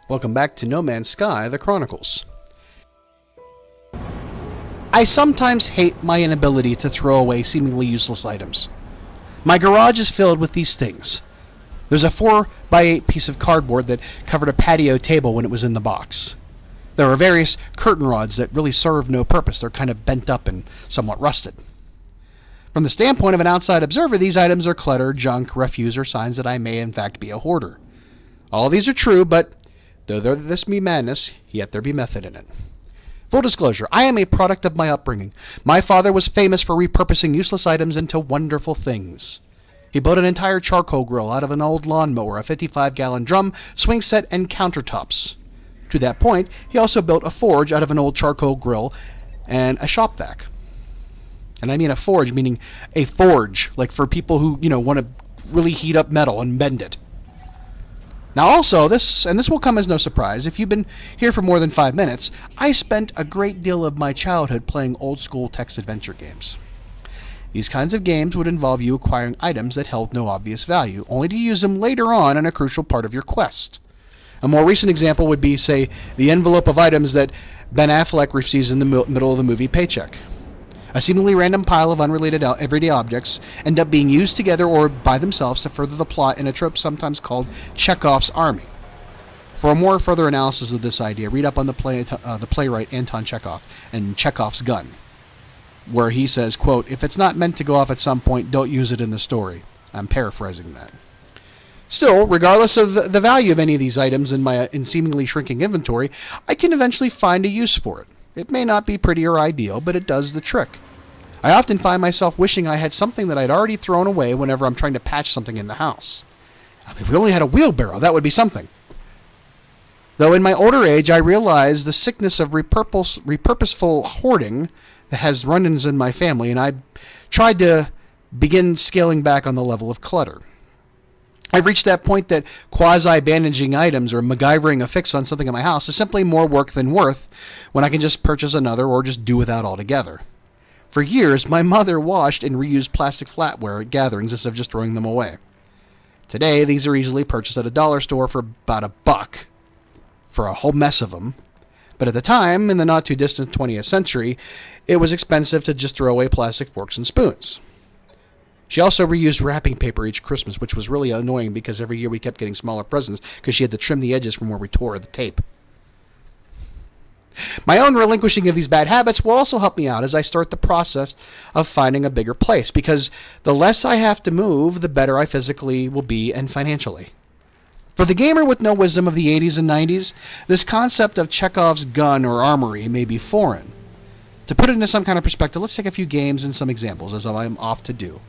Welcome back to No Man's Sky, the Chronicles. I sometimes hate my inability to throw away seemingly useless items. My garage is filled with these things. There's a 4x8 piece of cardboard that covered a patio table when it was in the box. There are various curtain rods that really serve no purpose. They're kind of bent up and somewhat rusted. From the standpoint of an outside observer, these items are clutter, junk, refuse, or signs that I may in fact be a hoarder. All these are true, but though this be madness, yet there be method in it. Full disclosure, I am a product of my upbringing. My father was famous for repurposing useless items into wonderful things. He built an entire charcoal grill out of an old lawnmower, a 55-gallon drum, swing set, and countertops. To that point, he also built a forge out of an old charcoal grill and a shop vac. And I mean a forge, meaning a forge, like for people who, want to really heat up metal and bend it. Now also, this will come as no surprise, if you've been here for more than 5 minutes, I spent a great deal of my childhood playing old-school text-adventure games. These kinds of games would involve you acquiring items that held no obvious value, only to use them later on in a crucial part of your quest. A more recent example would be, say, the envelope of items that Ben Affleck receives in the middle of the movie Paycheck. A seemingly random pile of unrelated everyday objects end up being used together or by themselves to further the plot in a trope sometimes called Chekhov's Army. For a more further analysis of this idea, read up on the playwright Anton Chekhov and Chekhov's Gun, where he says, quote, "If it's not meant to go off at some point, don't use it in the story." I'm paraphrasing that. Still, regardless of the value of any of these items in my seemingly shrinking inventory, I can eventually find a use for it. It may not be pretty or ideal, but it does the trick. I often find myself wishing I had something that I'd already thrown away whenever I'm trying to patch something in the house. If we only had a wheelbarrow, that would be something. Though in my older age, I realize the sickness of repurposeful hoarding that has run-ins in my family, and I tried to begin scaling back on the level of clutter. I've reached that point that quasi-bandaging items or MacGyvering a fix on something in my house is simply more work than worth when I can just purchase another or just do without altogether. For years, my mother washed and reused plastic flatware at gatherings instead of just throwing them away. Today, these are easily purchased at a dollar store for about $1 for a whole mess of them. But at the time, in the not-too-distant 20th century, it was expensive to just throw away plastic forks and spoons. She also reused wrapping paper each Christmas, which was really annoying because every year we kept getting smaller presents because she had to trim the edges from where we tore the tape. My own relinquishing of these bad habits will also help me out as I start the process of finding a bigger place, because the less I have to move, the better I physically will be and financially. For the gamer with no wisdom of the 80s and 90s, this concept of Chekhov's gun or armory may be foreign. To put it into some kind of perspective, let's take a few games and some examples, as I'm off to do.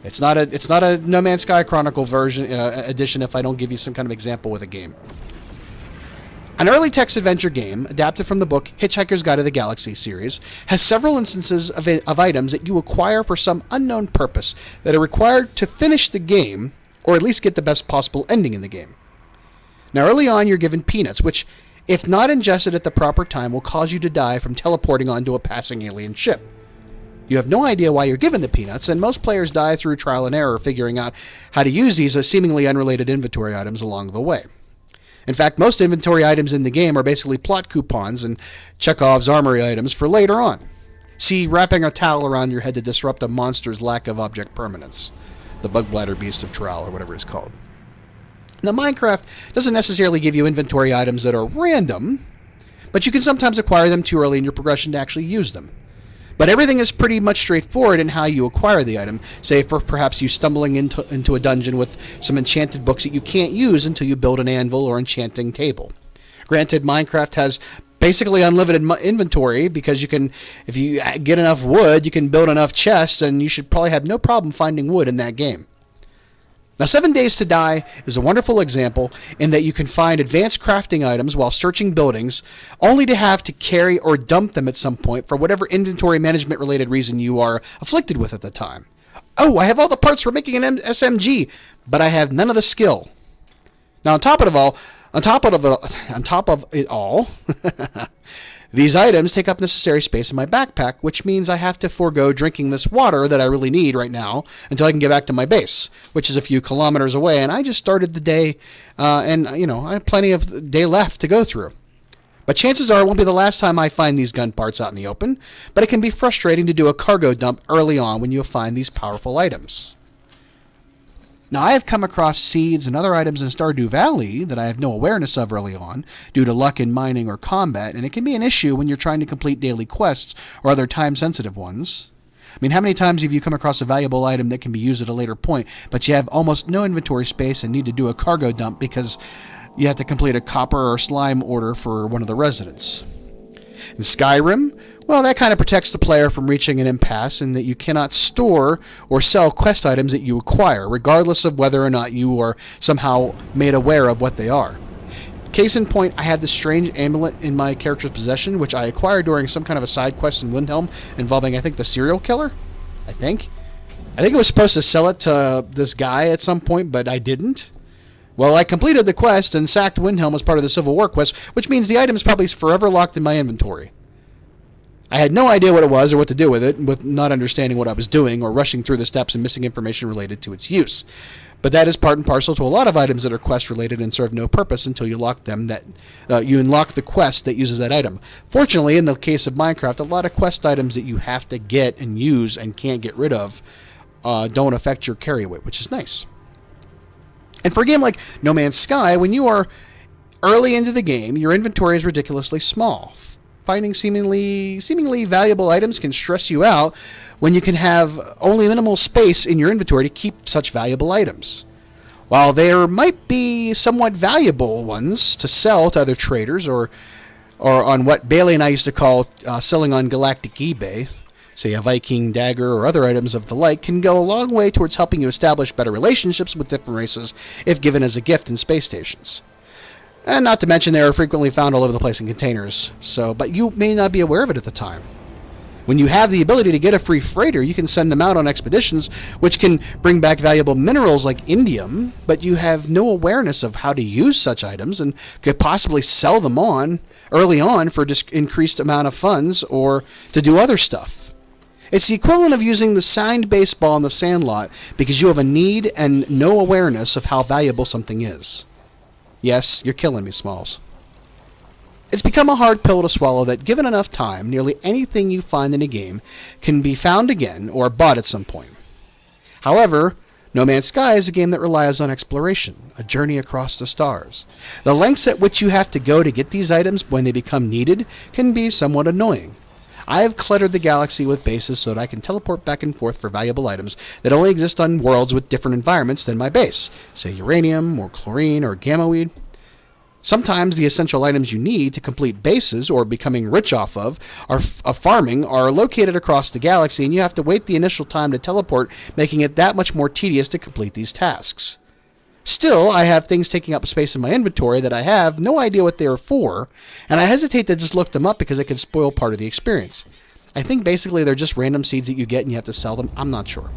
It's not a No Man's Sky Chronicle edition if I don't give you some kind of example with a game. An early text-adventure game, adapted from the book Hitchhiker's Guide to the Galaxy series, has several instances of items that you acquire for some unknown purpose that are required to finish the game, or at least get the best possible ending in the game. Now, early on, you're given peanuts, which, if not ingested at the proper time, will cause you to die from teleporting onto a passing alien ship. You have no idea why you're given the peanuts, and most players die through trial and error figuring out how to use these as seemingly unrelated inventory items along the way. In fact, most inventory items in the game are basically plot coupons and Chekhov's armory items for later on. See, wrapping a towel around your head to disrupt a monster's lack of object permanence. The bug bladder beast of Troll, or whatever it's called. Now, Minecraft doesn't necessarily give you inventory items that are random, but you can sometimes acquire them too early in your progression to actually use them. But everything is pretty much straightforward in how you acquire the item, save for perhaps you stumbling into a dungeon with some enchanted books that you can't use until you build an anvil or enchanting table. Granted, Minecraft has basically unlimited inventory because you can, if you get enough wood, you can build enough chests, and you should probably have no problem finding wood in that game. Now, 7 Days to Die is a wonderful example in that you can find advanced crafting items while searching buildings, only to have to carry or dump them at some point for whatever inventory management related reason you are afflicted with at the time. Oh, I have all the parts for making an SMG, but I have none of the skill. Now, on top of it all, These items take up necessary space in my backpack, which means I have to forego drinking this water that I really need right now until I can get back to my base, which is a few kilometers away. And I just started the day, and I have plenty of day left to go through. But chances are it won't be the last time I find these gun parts out in the open, but it can be frustrating to do a cargo dump early on when you find these powerful items. Now, I have come across seeds and other items in Stardew Valley that I have no awareness of early on due to luck in mining or combat, and it can be an issue when you're trying to complete daily quests or other time-sensitive ones. I mean, how many times have you come across a valuable item that can be used at a later point, but you have almost no inventory space and need to do a cargo dump because you have to complete a copper or slime order for one of the residents? In Skyrim, well, that kind of protects the player from reaching an impasse in that you cannot store or sell quest items that you acquire, regardless of whether or not you are somehow made aware of what they are. Case in point, I have this strange amulet in my character's possession, which I acquired during some kind of a side quest in Windhelm involving, I think, the serial killer? I think it was supposed to sell it to this guy at some point, but I didn't. Well, I completed the quest and sacked Windhelm as part of the Civil War quest, which means the item is probably forever locked in my inventory. I had no idea what it was or what to do with it, with not understanding what I was doing or rushing through the steps and missing information related to its use. But that is part and parcel to a lot of items that are quest related and serve no purpose until you unlock the quest that uses that item. Fortunately, in the case of Minecraft, a lot of quest items that you have to get and use and can't get rid of don't affect your carry weight, which is nice. And for a game like No Man's Sky, when you are early into the game, your inventory is ridiculously small. Finding seemingly valuable items can stress you out when you can have only minimal space in your inventory to keep such valuable items. While there might be somewhat valuable ones to sell to other traders or on what Bailey and I used to call selling on galactic eBay, say a Viking dagger or other items of the like, can go a long way towards helping you establish better relationships with different races if given as a gift in space stations. And not to mention they are frequently found all over the place in containers, but you may not be aware of it at the time. When you have the ability to get a free freighter, you can send them out on expeditions, which can bring back valuable minerals like indium, but you have no awareness of how to use such items and could possibly sell them on early on for increased amount of funds or to do other stuff. It's the equivalent of using the signed baseball in the sandlot because you have a need and no awareness of how valuable something is. Yes, you're killing me, Smalls. It's become a hard pill to swallow that given enough time, nearly anything you find in a game can be found again or bought at some point. However, No Man's Sky is a game that relies on exploration, a journey across the stars. The lengths at which you have to go to get these items when they become needed can be somewhat annoying. I have cluttered the galaxy with bases so that I can teleport back and forth for valuable items that only exist on worlds with different environments than my base, say uranium or chlorine or gamma weed. Sometimes the essential items you need to complete bases or becoming rich off of farming are located across the galaxy, and you have to wait the initial time to teleport, making it that much more tedious to complete these tasks. Still, I have things taking up space in my inventory that I have no idea what they are for, and I hesitate to just look them up because it can spoil part of the experience. I think basically they're just random seeds that you get and you have to sell them. I'm not sure.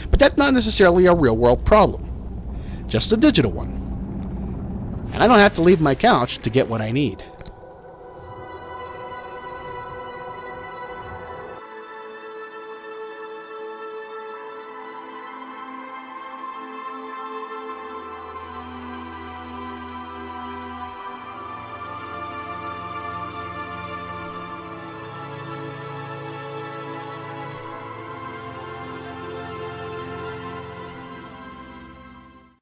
But that's not necessarily a real-world problem. Just a digital one. And I don't have to leave my couch to get what I need.